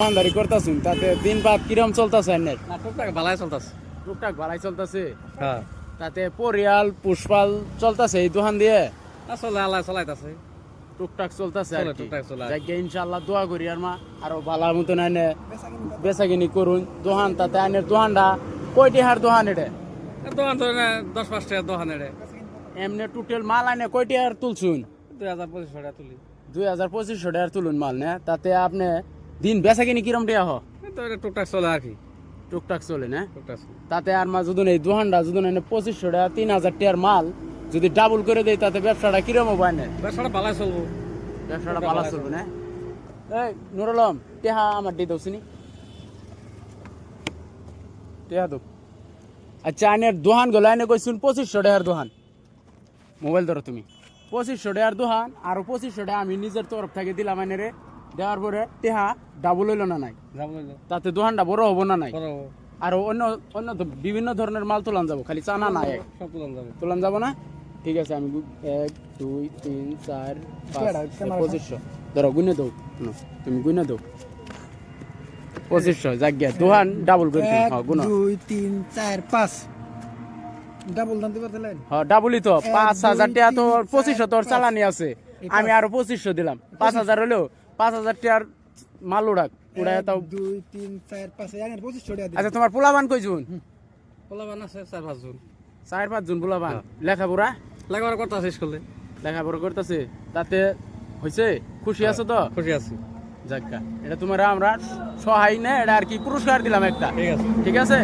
দোকানদারি করতেছুন তাতে দিন বাদ কিরম চলতেছে এর না টুকটাক ভালাই চলতেছে। টুকটাক ভালাই চলতেছে হ্যাঁ তাতে পরিয়াল পুষ্পাল চলতেছে এই দোকান দিয়ে চলে আল্লাহ চলাইতেছে। টুকটাক চলতেছে চলে, টুকটাক চলে। যাকে ইনশাআল্লাহ দোয়া করি আর মা আরো ভালো মতন আইনে বেচাকিনি করুন দোকান তাতে আইনের দোকানটা কয়টি হার দোকান এটা দোকান তো 10-5 টাকা দোকানে রে এমনি টোটাল মাল আইনে কয়টি হার তুলছুন 2025 টাকা তুলি। 2200 টাকার তুলুন মাল না তাতে আপনি দিন বেচাকিনি কিরম টাকা হ তো এটা টুকটাক চলে আর কি, টুকটাক চলে না টুকটাক চলে। তাতে আর মা যদি এই দোকানটা যদি এনে 2500 টাকা 3000 টাকার মাল যদি ডাবল করে দেয় তাতে ব্যবসাটা কিরম হবে আইনে ব্যবসাটা ভালাই চলবো। ব্যবসাটা ভালো চলবে না এই নুর আলম টেহা আমার দিয়ে দোসিনি টেহা দো আচ্ছা আইনের দোকান গুলো আইনে কইছুন 2500 টাকার দোকান মোবাইল ধরো তুমি 2500 টাকার দোকান আর 2500 টাকা আমি নিজের তরফ থেকে দিলাম আইনে রে দেওয়ার পরে টেহা ডাবল হইলো না নাই যাবো লইলো। তাতে দোকানটা বড় হবো না নাই করো, আর অন্য অন্য বিভিন্ন ধরনের মাল তোলান যাবো খালি চানা না এক সব তুলান যাবে। তোলান যাবো না ঠিক আছে আমি 1 2 3 4 5 2500 ধরো গুনে দাও শুনো, তুমি গুনে দাও 2500 জায়গা দোকান ডাবল করে দিন হ্যাঁ গুনো 2 3 4 5 ডাবল দাম দিবা তাহলে হ্যাঁ ডাবলই তো 5000 টাকা তো 2500 তোর চালানি আছে আমি আরো 2500 দিলাম 5000 হলো 5000 টাকার মাল উড়াই তাও 2 3 4 5 এর 2500 টাকা আচ্ছা তোমার পোলাবান কয়জন পোলাবান আছে 4-5 জন। 4-5 জন পোলাবান লেখাপড়া লেখাপড়া করতেছে স্কুলে। লেখাপড়া করতেছে তাতে হয়েছে খুশি আছো তো খুশি আছি। যাক্কা এটা তোমার আমরা সহায় না এটা আর কি পুরস্কার দিলাম একটা ঠিক আছে। ঠিক আছে